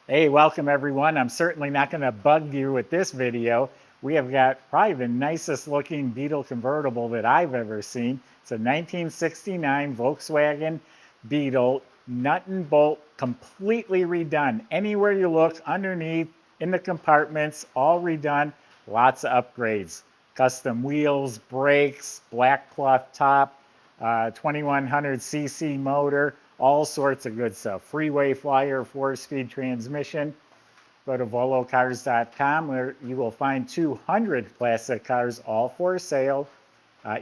Hey, welcome everyone. I'm certainly not going to bug you with this video. We have got probably the nicest looking Beetle convertible that I've ever seen. It's a 1969 Volkswagen Beetle, nut and bolt, completely redone. Anywhere you look, underneath, in the compartments, all redone. Lots of upgrades. Custom wheels, brakes, black cloth top, 2100cc motor, all sorts of good stuff. Freeway flyer, 4-speed transmission. Go to volocars.com where you will find 200 classic cars, all for sale.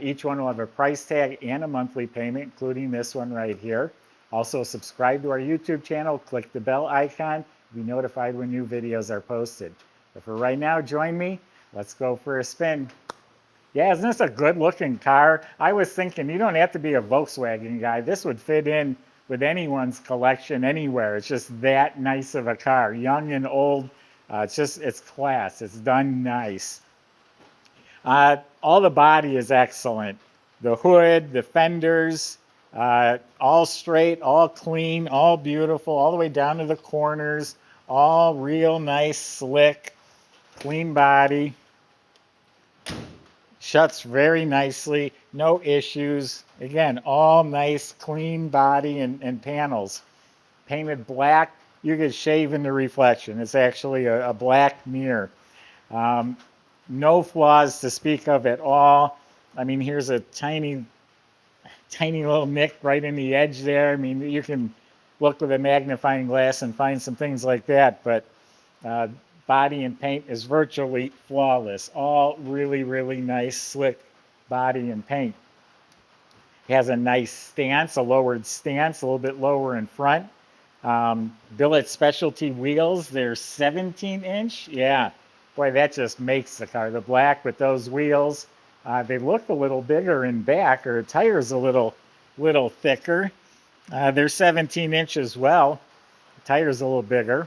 Each one will have a price tag and a monthly payment, including this one right here. Also, subscribe to our YouTube channel, click the bell icon, be notified when new videos are posted. But for right now, join me. Let's go for a spin. Yeah, isn't this a good looking car? I was thinking you don't have to be a Volkswagen guy. This would fit in with anyone's collection anywhere. It's just that nice of a car, young and old. It's class. It's done nice. All the body is excellent. The hood, the fenders, all straight, all clean, all beautiful, all the way down to the corners, all real nice, slick, clean body. Shuts very nicely, no issues. Again, all nice, clean body and panels. Painted black, you could shave in the reflection. It's actually a black mirror. Um, no flaws to speak of at all. I mean, here's a tiny, tiny little nick right in the edge there. I mean, you can look with a magnifying glass and find some things like that, but uh, body and paint is virtually flawless. All really, really nice, slick body and paint. It has a nice stance, a lowered stance, a little bit lower in front. Billet Specialty wheels, they're 17-inch. Yeah, boy, that just makes the car. The black with those wheels, they look a little bigger in back, or the tires a little thicker. They're 17-inch as well. The tires a little bigger.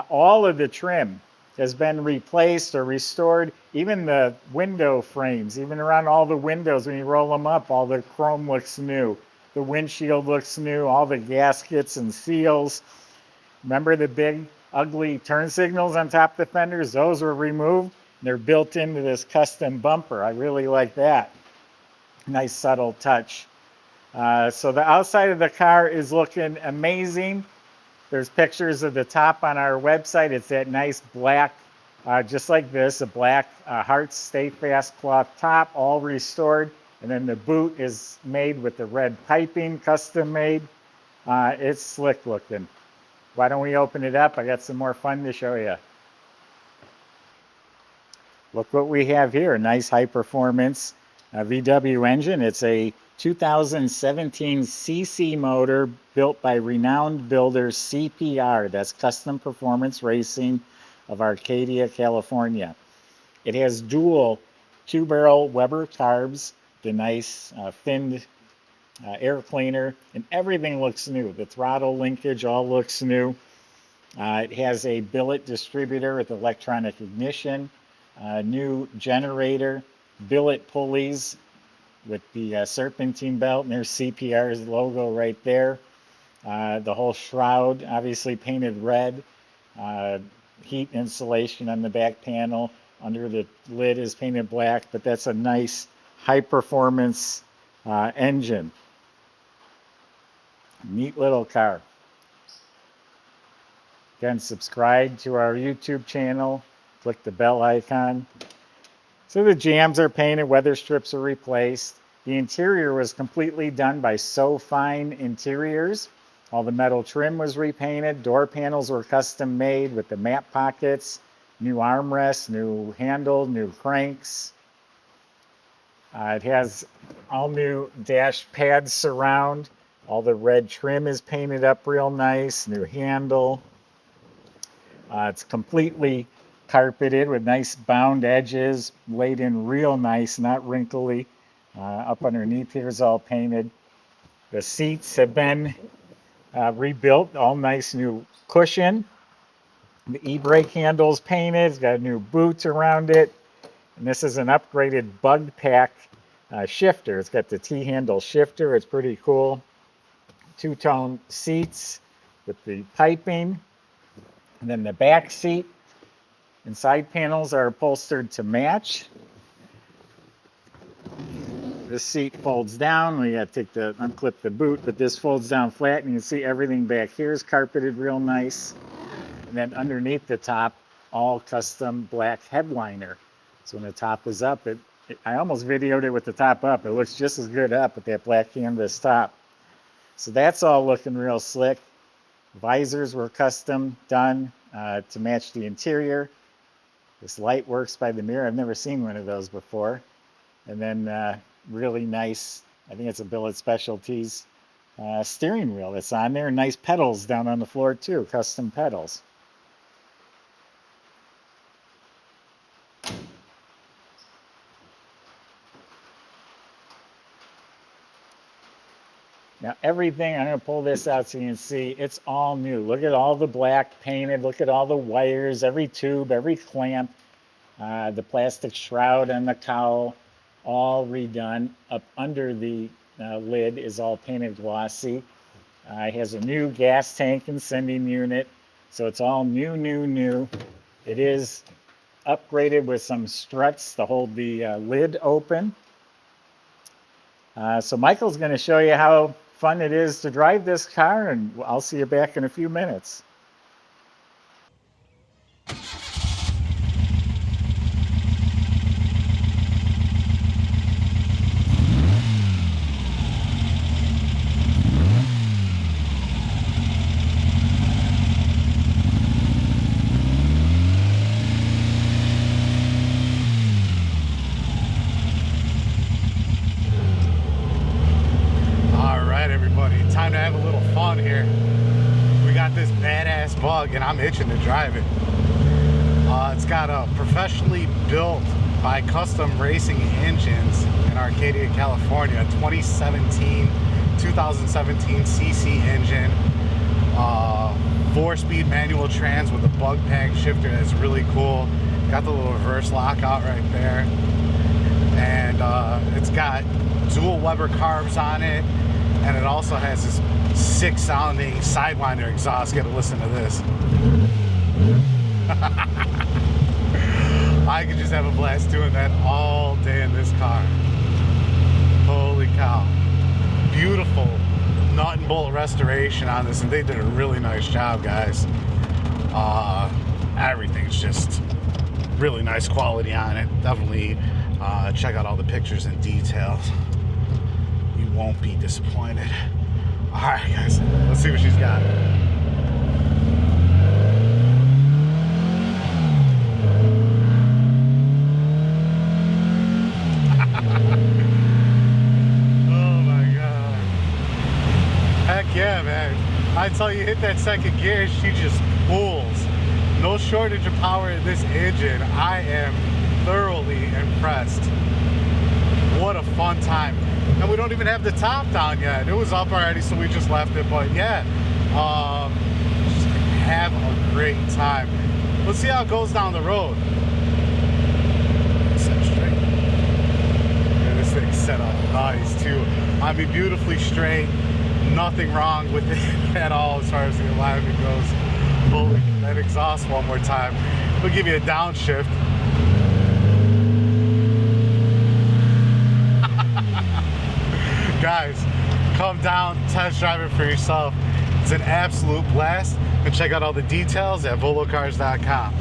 All of the trim has been replaced or restored. Even the window frames, even around all the windows, when you roll them up, all the chrome looks new. The windshield looks new, all the gaskets and seals. Remember the big, ugly turn signals on top of the fenders? Those were removed. They're built into this custom bumper. I really like that. Nice, subtle touch. So the outside of the car is looking amazing. There's pictures of the top on our website. It's that nice black, just like this, a black Haartz stayfast cloth top, all restored. And then the boot is made with the red piping, custom made. It's slick looking. Why don't we open it up? I got some more fun to show you. Look what we have here, a nice high performance VW engine. It's a 2017 CC motor built by renowned builder CPR. That's Custom Performance Racing of Arcadia, California. It has dual 2-barrel Weber carbs, the nice finned air cleaner, and everything looks new. The throttle linkage all looks new. It has a billet distributor with electronic ignition, new generator, billet pulleys with the serpentine belt, and there's CPR's logo right there. The whole shroud, obviously painted red. Heat insulation on the back panel. Under the lid is painted black, but that's a nice high performance engine. Neat little car. Again, subscribe to our YouTube channel. Click the bell icon. So the jambs are painted, weather strips are replaced. The interior was completely done by So Fine Interiors. All the metal trim was repainted. Door panels were custom made with the map pockets, new armrests, new handle, new cranks. It has all new dash pad surround. All the red trim is painted up real nice, new handle. It's completely carpeted with nice bound edges, laid in real nice, not wrinkly. Up underneath here is all painted. The seats have been rebuilt, all nice new cushion. The e-brake handle's painted, it's got new boots around it. And this is an upgraded bug pack shifter. It's got the T-handle shifter, it's pretty cool. Two-tone seats with the piping. And then the back seat and side panels are upholstered to match. This seat folds down. We got to unclip the boot, but this folds down flat, and you can see everything back here is carpeted real nice. And then underneath the top, all custom black headliner. So when the top is up, I almost videoed it with the top up. It looks just as good up with that black canvas top. So that's all looking real slick. Visors were custom done to match the interior. This light works by the mirror. I've never seen one of those before. And then really nice, I think it's a Billet Specialties steering wheel that's on there. Nice pedals down on the floor too, custom pedals. Now everything, I'm going to pull this out so you can see, it's all new. Look at all the black painted, look at all the wires, every tube, every clamp, the plastic shroud and the cowl, all redone. Up under the lid is all painted glossy. It has a new gas tank and sending unit, so it's all new. It is upgraded with some struts to hold the lid open. So Michael's going to show you how fun it is to drive this car, and I'll see you back in a few minutes. Time to have a little fun here. We got this badass bug and I'm itching to drive it. It's got a professionally built by Custom Racing Engines in Arcadia, California, 2017 cc engine, 4-speed manual trans with a bug pack shifter that's really cool. Got the little reverse lockout right there, and it's got dual Weber carbs on it. And it also has this sick sounding Sidewinder exhaust. Get to listen to this. I could just have a blast doing that all day in this car. Holy cow. Beautiful nut and bolt restoration on this, and they did a really nice job, guys. Everything's just really nice quality on it. Definitely check out all the pictures and details. Won't be disappointed. All right, guys, let's see what she's got. Oh my god! Heck yeah, man! I tell you, hit that second gear, she just pulls. No shortage of power in this engine. I am thoroughly impressed. What a fun time. And we don't even have the top down yet. It was up already, so we just left it. But yeah, just have a great time. Let's see how it goes down the road. Set straight. Yeah, this thing's set up nice too. I mean, beautifully straight. Nothing wrong with it at all as far as the alignment goes. Pull that exhaust one more time. We'll give you a downshift. Guys, come down, test drive it for yourself. It's an absolute blast. And check out all the details at volocars.com.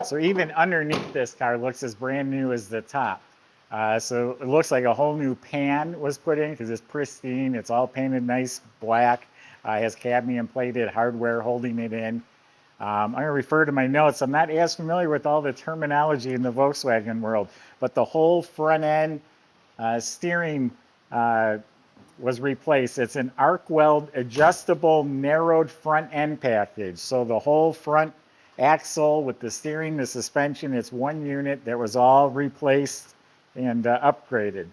So even underneath this car looks as brand new as the top. So it looks like a whole new pan was put in because it's pristine. It's all painted nice black. Has cadmium plated hardware holding it in. I'm going to refer to my notes. I'm not as familiar with all the terminology in the Volkswagen world, but the whole front end steering was replaced. It's an arc weld adjustable narrowed front end package. So the whole front axle with the steering, the suspension, it's one unit that was all replaced and upgraded.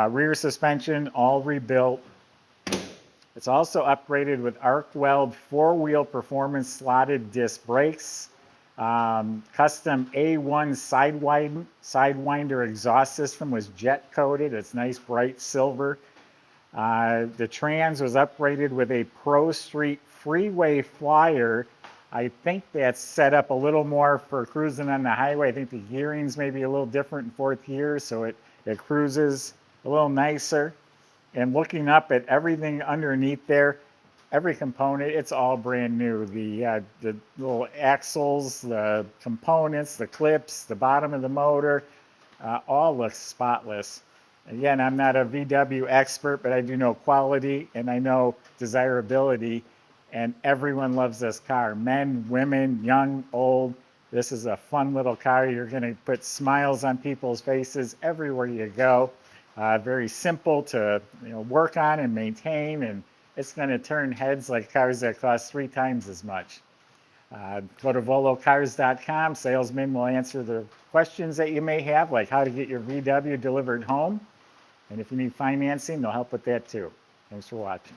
Rear suspension, all rebuilt. It's also upgraded with arc weld 4-wheel performance slotted disc brakes, custom A1 sidewinder exhaust system was jet coated. It's nice bright silver. The trans was upgraded with a Pro Street Freeway Flyer. I think that's set up a little more for cruising on the highway. I think the gearing's maybe a little different in fourth gear, so it cruises a little nicer. And looking up at everything underneath there, every component, it's all brand new. The little axles, the components, the clips, the bottom of the motor, all look spotless. Again, I'm not a VW expert, but I do know quality and I know desirability, and everyone loves this car. Men, women, young, old. This is a fun little car. You're going to put smiles on people's faces everywhere you go. Very simple to work on and maintain, and it's going to turn heads like cars that cost 3 times as much. Go to volocars.com. Salesmen will answer the questions that you may have, like how to get your VW delivered home. And if you need financing, they'll help with that too. Thanks for watching.